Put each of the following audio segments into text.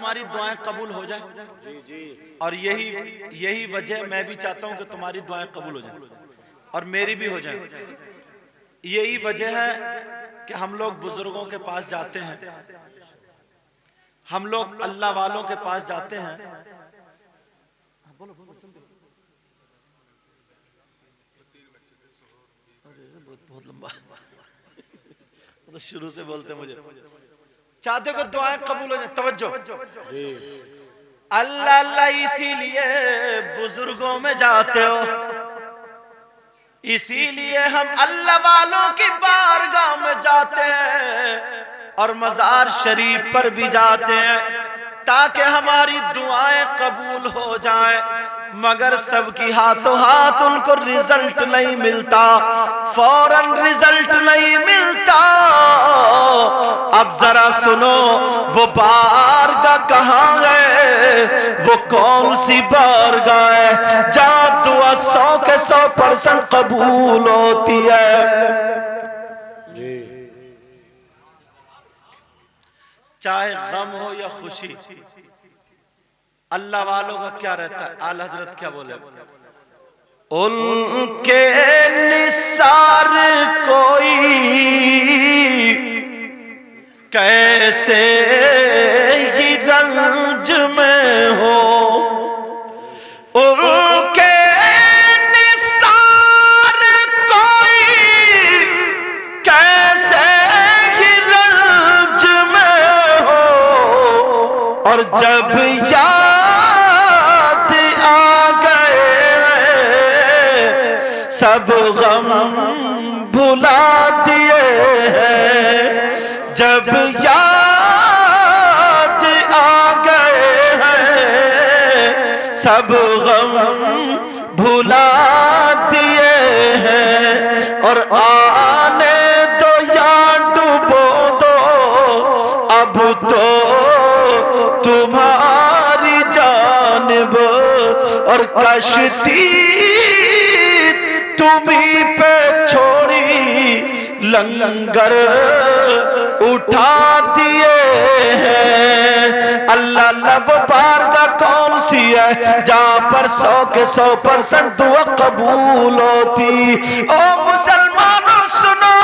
तुम्हारी दुआएं कबूल हो जाएं। और यही वजह मैं भी चाहता हूं कि तुम्हारी दुआएं कबूल हो जाएं और मेरी भी हो जाएं। यही वजह है कि हम लोग बुजुर्गों के पास जाते हैं, हम लोग अल्लाह वालों के पास जाते हैं। बहुत लंबा तो शुरू से बोलते मुझे चाहते को दुआएं कबूल हो जाए। तवज्जो, अल्लाह अल्लाह इसीलिए बुजुर्गों में जाते हो, इसीलिए हम अल्लाह वालों की बारगाह में जाते हैं और मजार शरीफ पर भी जाते हैं ताकि हमारी दुआएं कबूल हो जाएं। मगर सबकी हाथों हाथ उनको रिजल्ट नहीं मिलता, फौरन रिजल्ट नहीं मिलता। अब जरा सुनो, वो बारगाह कहाँ है, वो कौन सी बारगाह है जहाँ दुआ 100 के 100% कबूल होती है। चाहे गम हो या खुशी, अल्लाह वालों का क्या रहता है। आला हजरत क्या बोले, उनके निसार कोई कैसे ही रंज में हो, उनके निसार कोई कैसे ही रंज में हो, और जब याद आ गए सब गम भुला दिए हैं, जब याद आ गए हैं सब गम भुला दिए हैं। और आने दो या डुबो दो, अब तो तुम्हारी जानिब, और कश्ती तुम्हीं पे छोड़ी लंगर उठा दिए हैं। अल्लाह अल्लाह वो बारगाह कौन सी है जहाँ पर 100 के 100% दुआ कबूल होती। ओ मुसलमानों सुनो,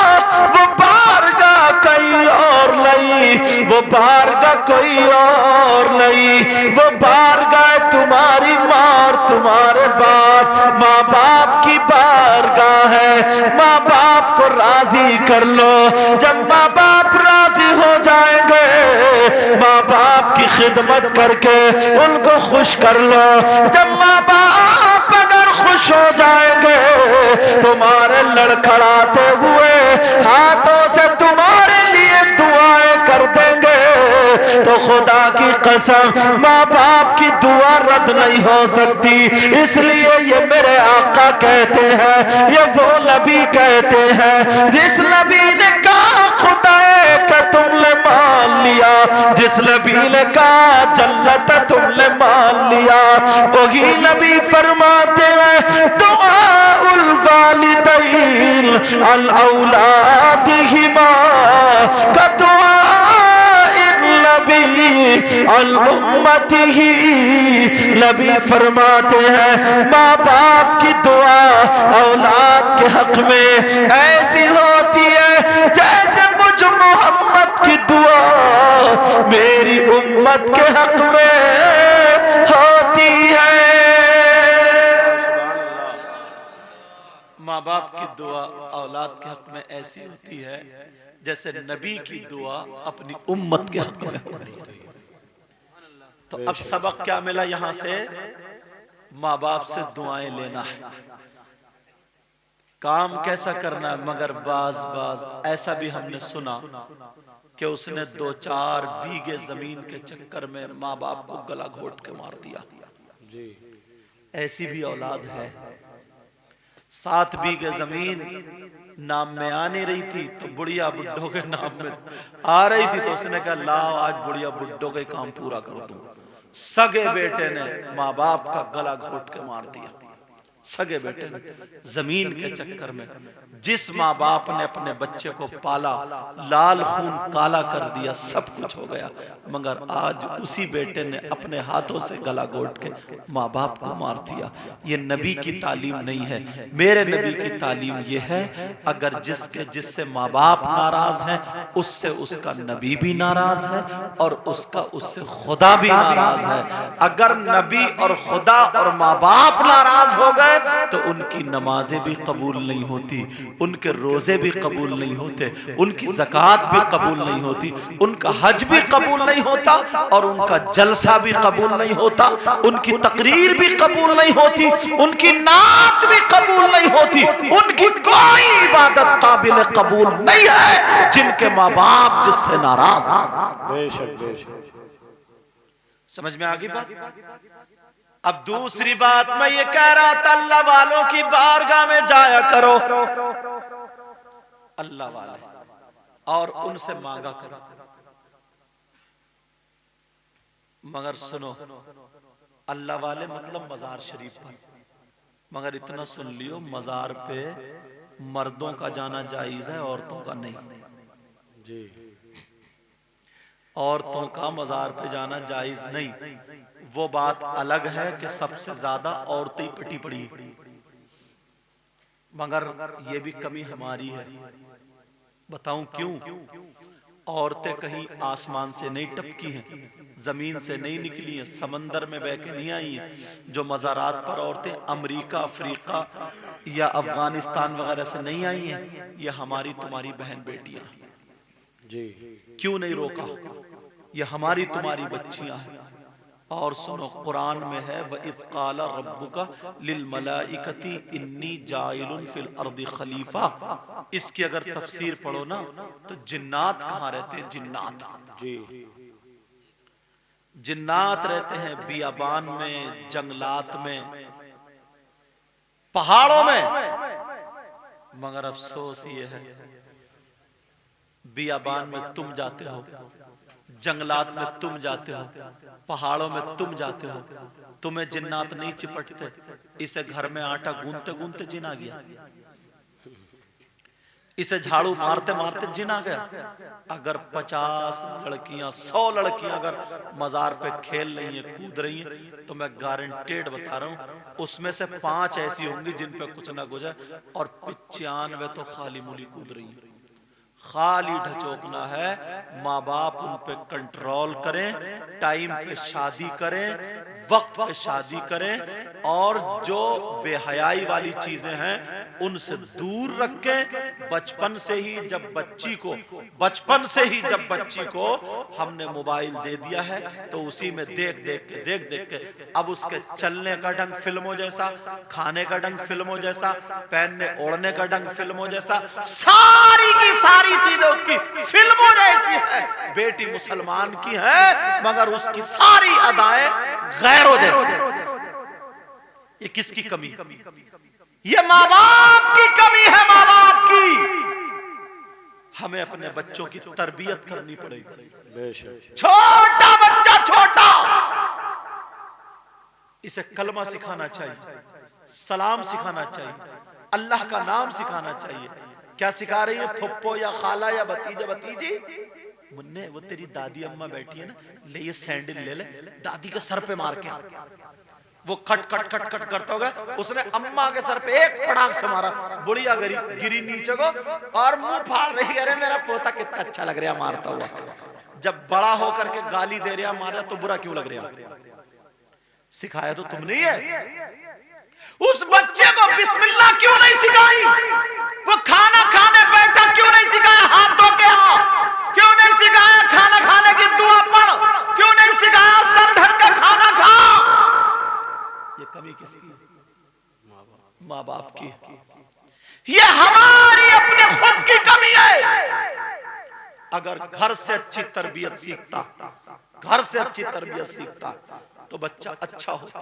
वो बारगाह कहीं और नहीं, वो बारगाह कोई और नहीं, वो बारगाह तुम्हारी माँ और तुम्हारे बाप, माँ बाप की बारगाह है। माँ बाप को राजी कर लो, जब माँ बाप राजी हो जाएंगे, माँ बाप की खिदमत करके उनको खुश कर लो। जब माँ बाप अगर खुश हो जाएंगे, तुम्हारे लड़खड़ाते हुए हाथों से तुम्हारे लिए दुआएं कर देंगे, तो खुदा की कसम माँ बाप की दुआ रद्द नहीं हो सकती। इसलिए ये मेरे आका कहते हैं, ये वो नबी कहते हैं जिस नबी ने कहा खुदा का तुमने मान लिया, जिस नबी ने कहा जन्नत तुमने मान लिया, वही नबी फरमाते हैं दुआ उल वालिदैन अल औलादिहिमा का दुआ अल उम्मती ही। नबी फरमाते हैं माँ बाप की दुआ औलाद के हक में ऐसी होती है जैसे मुझ मोहम्मद की दुआ मेरी उम्मत के हक में होती है। माँ बाप की दुआ औलाद के हक में ऐसी होती है जैसे नबी की दुआ अपनी उम्मत के हक में होती है। तो अब सबक क्या मिला यहां से, माँ बाप से दुआएं लेना है, काम कैसा करना है। मगर बाज ऐसा भी हमने सुना कि उसने 2-4 बीघे जमीन के चक्कर में माँ बाप को गला घोट के मार दिया। ऐसी भी औलाद है। 7 बीघे जमीन नाम में आ नहीं रही थी, तो बुढ़िया बुड्ढों के नाम में आ रही थी, तो उसने कहा लाओ आज बुढ़िया बुड्ढों का काम पूरा कर दूं। सगे बेटे ने माँ बाप का गला घोट के मार दिया। सगे बेटे ने जमीन के चक्कर में जिस माँ बाप ने अपने बच्चे को पाला, लाल खून काला कर दिया, सब कुछ हो गया, मगर आज उसी बेटे ने अपने हाथों से गला घोट के माँ बाप को मार दिया। ये नबी की तालीम नहीं है। मेरे नबी की तालीम ये है, अगर जिससे माँ बाप नाराज हैं उससे उसका नबी भी नाराज है और उससे खुदा भी नाराज है। अगर नबी और खुदा और माँ बाप नाराज हो गए तो उनकी नमाजें भी कबूल नहीं होती, उनके रोजे भी कबूल नहीं होते, उनकी ज़कात भी कबूल नहीं होती, उनका हज भी कबूल नहीं होता और उनका जलसा भी कबूल नहीं होता, उनकी तकरीर भी कबूल नहीं होती, उनकी नात भी कबूल नहीं होती, उनकी कोई इबादत काबिल कबूल नहीं है जिनके माँ बाप जिससे नाराज। बेशक बेशक। समझ में आ गई बात? अब दूसरी बात मैं ये कह रहा था, अल्लाह वालों की बारगाह में जाया करो, अल्लाह वाले, और उनसे मांगा करो। मगर सुनो, अल्लाह वाले मतलब मजार शरीफ पर, मगर इतना सुन लियो, मजार पे मर्दों का जाना जायज है, औरतों का नहीं जी। औरतों का मजार पे जाना जायज नहीं। वो बात अलग है कि सबसे ज्यादा औरतें पटी पड़ी, मगर ये भी कमी हमारी है। बताऊं क्यों? औरतें कहीं आसमान से नहीं टपकी हैं, जमीन से नहीं निकली हैं, समंदर में बह के नहीं आई हैं। जो मज़ारात पर औरतें अमेरिका, अफ्रीका या अफगानिस्तान वगैरह से नहीं आई हैं, ये हमारी तुम्हारी बहन बेटियां जी। क्यों नहीं रोका? ये हमारी तुम्हारी बच्चियां हैं। और सुनो, कुरान में है, व इज़ क़ाला रब्बुका लिल मलाइकति इन्नी जाइलुन फिल अर्दि खलीफा। इसकी अगर तफसीर पढ़ो ना तो जिन्नात कहाँ रहते हैं? जिन्नात जी। जिन्नात रहते हैं बियाबान में, जंगलात में, पहाड़ों में। मगर अफसोस ये है, बियाबान में तुम जाते हो, जंगलात में तुम जाते हो, पहाड़ों में तुम जाते हो, तुम्हें जिन्नात नहीं चिपटते। इसे घर में आटा गूंथते गूंथते जिन आ गया, इसे झाड़ू मारते मारते जिन आ गया। अगर 50 लड़कियां, 100 लड़कियां अगर मजार पे खेल रही हैं, कूद रही हैं, तो मैं गारंटेड बता रहा हूं उसमें से 5 ऐसी होंगी जिन पे कुछ ना गुजरे, और 95 तो खाली मूली कूद रही हैं। खाली ढचोकना है। माँ बाप उन पे कंट्रोल करें, टाइम पे शादी करें, वक्त पे शादी करें, और जो बेहयाई वाली चीजें हैं उनसे दूर रखें। बचपन से ही जब बच्ची को हमने मोबाइल दे दिया है तो उसी में देख देख के अब उसके चलने का ढंग फिल्मों जैसा, खाने का ढंग फिल्मों जैसा, पहनने ओढ़ने का ढंग फिल्मों जैसा, सारी की सारी चीजें उसकी फिल्मों जैसी है। बेटी मुसलमान की है मगर उसकी सारी अदाएं गैरों जैसी। ये किसकी कमी? ये माँ बाप की कमी है, माँ बाप की। हमें अपने बच्चों की तरबियत करनी पड़ेगी। छोटा बच्चा, छोटा, इसे कलमा सिखाना चाहिए, सलाम सिखाना चाहिए, अल्लाह का नाम सिखाना चाहिए। क्या सिखा रही है? फुप्पो या खाला या भतीजे भतीजी, मुन्ने वो तेरी दादी अम्मा बैठी है ना, ले ये सैंडल ले ले, दादी के सर पे मार के आ। वो खट खट खट खट करता होगा, उसने अम्मा के सर पे एक पड़ाक से मारा, बुढ़िया गिरी नीचे को और मुंह फाड़ रही है, अरे मेरा पोता कितना अच्छा लग रहा मारता हुआ। जब बड़ा होकर के गाली दे रहा मारा तो बुरा क्यों लग रहा? सिखाया तो तुमने ही है। उस बच्चे को बिस्मिल्लाह क्यों नहीं सिखाई? वो खाना खाने बैठा क्यों नहीं सिखाया हाथ धो के आ? क्यों नहीं सिखाया खाना खाने की दुआ पढ़? क्यों नहीं सिखाया सर ढक के खाना खा? ये कमी किसकी? माँ बाप की। ये हमारी अपने खुद की कमी है। अगर घर से अच्छी तरबियत सीखता, घर से अच्छी तरबियत सीखता तो बच्चा अच्छा होता।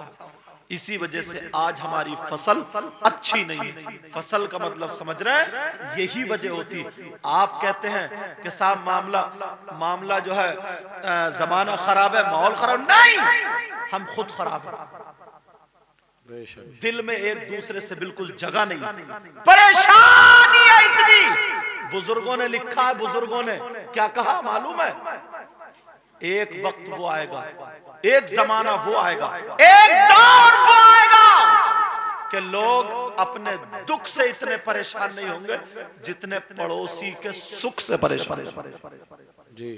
इसी वजह से आज हमारी फसल अच्छी नहीं है। फसल का मतलब समझ रहे हैं? यही वजह होती। आप कहते हैं कि साहब मामला जो है जमाना खराब है, माहौल खराब, नहीं, हम खुद खराब है। बेशक। दिल में एक दूसरे से बिल्कुल जगह नहीं, परेशानी है इतनी। बुजुर्गों ने लिखा है, बुजुर्गों ने क्या कहा मालूम है? एक वक्त वो आएगा, एक जमाना वो आएगा, एक दौर वो आएगा कि लोग अपने दुख से इतने परेशान नहीं होंगे जितने पड़ोसी के सुख से परेशान। जी।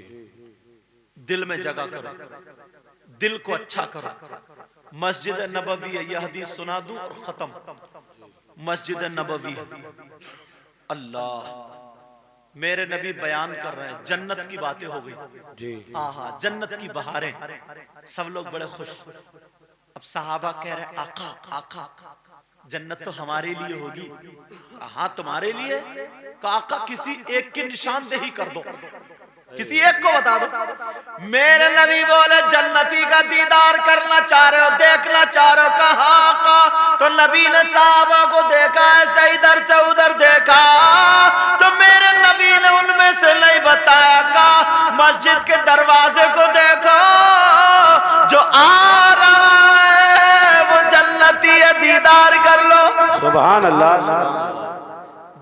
दिल में जगह करो, दिल को अच्छा करो। मस्जिद नबवी है, यह हदीस सुना दूं और खत्म। मस्जिद नबवी, अल्लाह, मेरे नबी बयान कर रहे हैं, जन्नत की बातें हो गई जी। आहा, जन्नत की बहारें, सब लोग बड़े खुश। अब सहाबा कह रहे आका आका, जन्नत तो हमारे लिए होगी। हाँ तुम्हारे लिए। आका किसी एक की निशानदेही कर दो, किसी एक को बता दो। मेरे नबी बोले जन्नती का दीदार करना चाह रहे हो, देखना चाह रहे हो? कहाँ का? तो नबी ने साहबा को देखा, ऐसे इधर से उधर देखा, तो मेरे नबी ने उनमें से नहीं बताया का मस्जिद के दरवाजे को देखो, जो आ रहा है वो जन्नती है, दीदार कर लो। सुभान अल्लाह।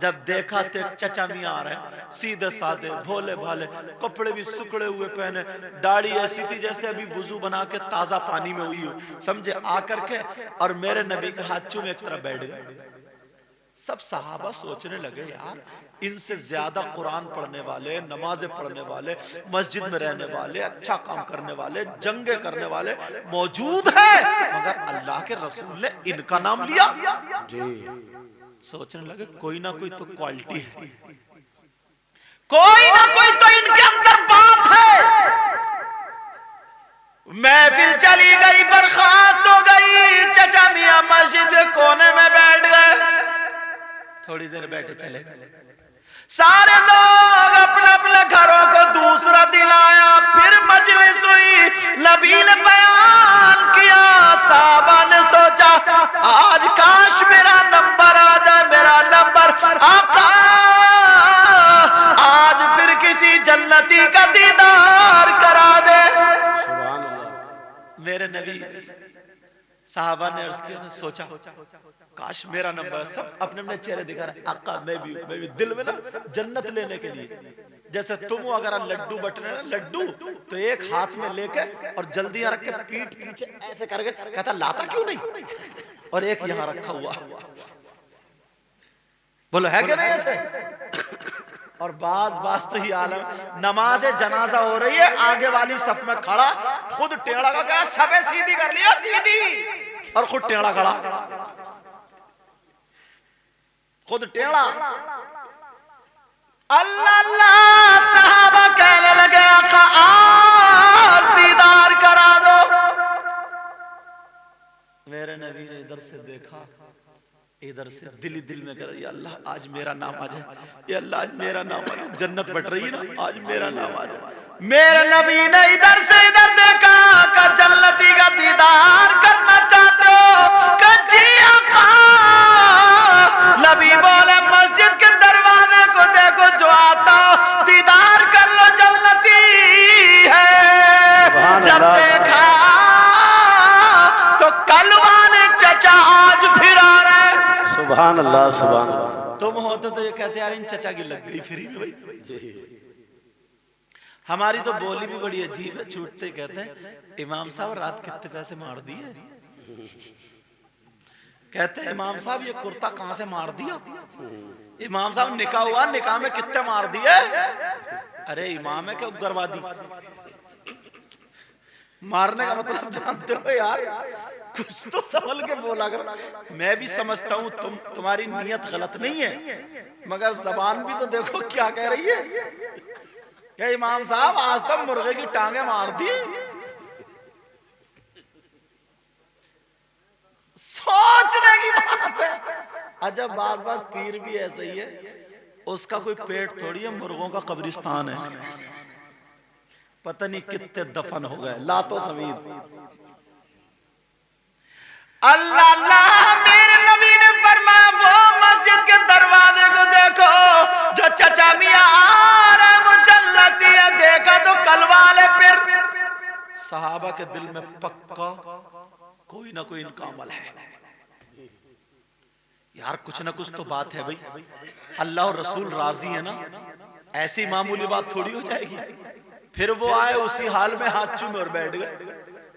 जब देखा तो एक चचा मियां आ रहे हैं, सीधे साधे भोले भाले, कपड़े भी सुकड़े हुए पहने, दाढ़ी ऐसी थी जैसे अभी वुजू बना के ताजा पानी में हुई हो, समझे, आकर के और मेरे नबी के हाथ चूम एक तरफ बैठ गए। सब सहाबा सोचने लगे यार इनसे ज्यादा कुरान पढ़ने वाले, नमाजें पढ़ने वाले, मस्जिद में रहने वाले, अच्छा काम करने वाले, जंगे करने वाले मौजूद हैं, मगर अल्लाह के रसूल ने इनका नाम लिया। जी। सोचने लगे कोई ना कोई तो क्वालिटी है, कोई ना कोई तो इनके अंदर बात है। महफिल चली गई, बर्खास्त हो गई, चचा मियां मस्जिद के कोने में बैठ गए। थोड़ी देर बैठे चले गए, सारे लोग अपने अपने घरों को दूसरा दिलाया, फिर मजलिस हुई, नबी ने बयान किया। साहबा ने सोचा आज काश मेरा नंबर आ जाए, मेरा नंबर। आका आज फिर किसी जन्नती का दीदार करा दे। सुभान अल्लाह। मेरे नबी साहबा ने अर्ज किया, सोचा काश मेरा नंबर। सब अपने अपने चेहरे दिखा रहे, आका मैं भी दिल में ना जन्नत लेने के लिए। जैसे तुम अगर लड्डू बटने ना, लड्डू तो एक हाथ में लेके और जल्दी रख के पीठ पीछे ऐसे करके कहता लाता क्यों नहीं, और एक यहां रखा हुआ। बोलो है क्या नहीं ऐसे? और बाज तो ही आलम, नमाज जनाजा हो रही है, आगे वाली सफ में खड़ा, खुद टेढ़ा का क्या सबे सीधी कर लिया, सीधी, और खुद टेढ़ा खड़ा, खुद टेढ़ा। अल्लाह अल्लाह, सहाबा कहने लगे आका आज दीदार करा दो। मेरे नबी ने इधर से देखा, इधर से दिल दिल में कर, या अल्लाह आज मेरा नाम आ जाए, या अल्लाह आज मेरा नाम आ जाए, जन्नत बट रही है ना, आज मेरा नाम आ जाए। मेरे नबी ने इधर से इधर देखा का जन्नती का दीदार करना चाहते हो? जी आका। नबी बोले मस्जिद के दरवाजे को देखो, जो आता दीदार कर लो, जन्नती है। जब देखा तो कल वाले चचा आज फिर आ रहे। सुभान अल्लाह, सुभान अल्लाह। तुम होते तो ये कहते यार इन चचा की लग गई फ्री में भाई। जी। हमारी तो बोली भी बड़ी अजीब है, छूटते कहते हैं इमाम साहब रात कितने पैसे मार दिए? कहते हैं इमाम साहब ये कुर्ता कहां से मार दिया? इमाम साहब निकाह हुआ, निकाह में कितने मार दिए? अरे इमाम है क्या उग्रवादी? मारने का मतलब जानते हो यार, कुछ तो संभल के बोला कर। मैं भी समझता हूँ तुम्हारी नीयत गलत नहीं है, मगर जबान भी तो देखो क्या कह रही है। क्या इमाम साहब आज तक मुर्गे की टांगे मार दी? सोचने की बात है। अजब बात बात, पीर भी ऐसा ही है, उसका कोई पेट थोड़ी है, मुर्गों का कब्रिस्तान है। पता नहीं कितने दफन हो गए लातो समीर। अल्लाह अल्लाह, मेरे नबी ने फरमाया वो मस्जिद के दरवाजे को देखो, जो चचा मियां आ रहे वो जन्नती है। देखा तो कल वाले फिर। सहाबा के दिल में पक्का कोई ना कोई इनका अमल है, यार कुछ ना कुछ तो बात है भाई, अल्लाह और रसूल राजी है ना, ऐसी मामूली बात थोड़ी हो जाएगी। फिर वो आए उसी हाल में हाथ चूमे और बैठ गए,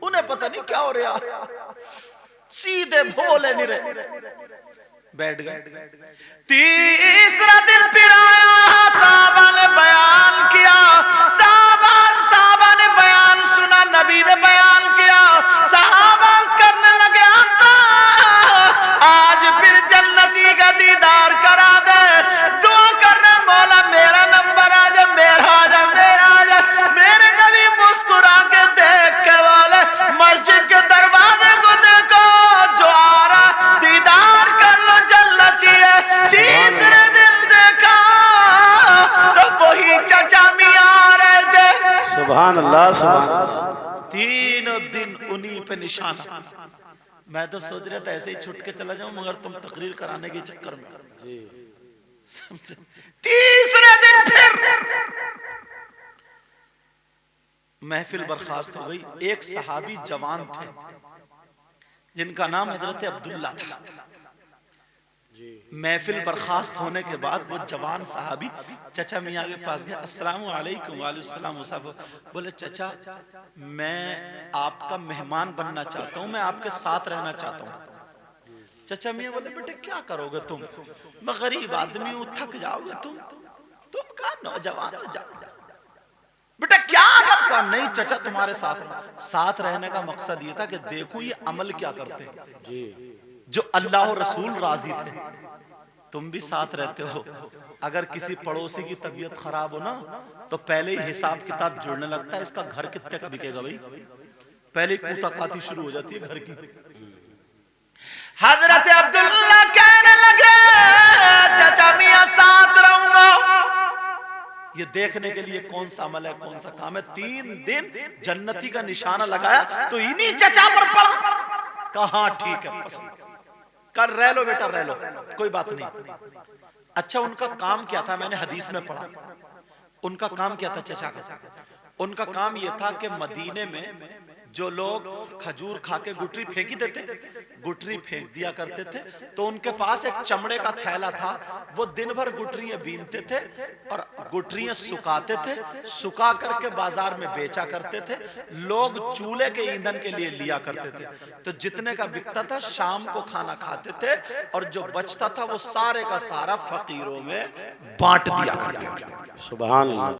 उन्हें पता नहीं क्या हो रहा, सीधे भोले नहीं रहे, बैठ गए। तीसरा दिन फिर आया, साहबा ने बयान किया, साहबा ने बयान सुना, नबी ने बयान किया, साहबा करने लगे आका आज फिर जन्नती का दीदार करा दे, दुआ कर रहे मौला मेरा नंबर आ जा, मेरा आ जा, मेरा आ जा। मेरे नबी मुस्कुरा के देख के बोले मस्जिद के दरवाजे को देखो, जो आ रहा दीदार कर लो जन्नती है। तीसरे दिन देखा तो वही चचा मियां आ रहे थे। सुभान अल्लाह, सुभान अल्लाह। तीनों दिन उन्हीं पे निशाना। मैं तो सोच रहा था ऐसे ही छुट के चला जाऊं, मगर तुम तकरीर कराने के चक्कर में जी। तीसरे दिन फिर महफिल बर्खास्त हो गई। एक सहाबी जवान थे जिनका नाम हजरत अब्दुल्ला था। महफिल बर्खास्त होने के बाद वो जवान सहाबी चचा मियाँ के पास गए, अस्सलाम वालेकुम। वालेकुम मुसाफिर। बोले चचा मैं आपका मेहमान बनना चाहता हूँ, मैं आपके साथ रहना चाहता हूँ। चचा मियाँ बोले बेटे क्या करोगे तुम, मैं गरीब आदमी हूँ, थक जाओगे तुम कहा नौजवान हो जाओ। बेटा क्या अगर कहा नहीं चचा तुम्हारे साथ रहने का मकसद ये था कि देखूं ये अमल क्या करते हैं जी। जो अल्लाह और रसूल राजी थे। तुम भी साथ रहते हो, अगर किसी पड़ोसी की तबीयत खराब हो ना तो पहले ही हिसाब किताब जुड़ने लगता है, इसका घर कितने का बिकेगा भाई, पहले कूताकाती शुरू हो जाती है घर की। हजरत अब्दुल्ला कहने लगे चाचा मियां साथ रहूंगा, ये देखने के लिए कौन सा अमल है कौन सा काम है। 3 दिन जन्नती का निशाना लगाया तो इन्हीं चचा पर पड़ा। कहा ठीक है पसंद कर, रह लो बेटा रह लो, कोई बात नहीं। अच्छा उनका काम क्या था, मैंने हदीस में पढ़ा, उनका काम क्या था चचा का, उनका काम यह था कि मदीने में जो लोग खजूर खा के गुठरी फेंकी देते, गुठरी फेंक दिया करते थे, तो उनके पास एक चमड़े का थैला था, वो दिन भर गुठरियां बीनते थे और गुठरियां सुखाते थे, सुखा करके बाजार में बेचा करते थे। लोग चूल्हे के ईंधन के लिए लिया करते थे, तो जितने का बिकता था शाम को खाना खाते थे और जो बचता था वो सारे का सारा फकीरों में बांट दिया करते थे। सुभान अल्लाह।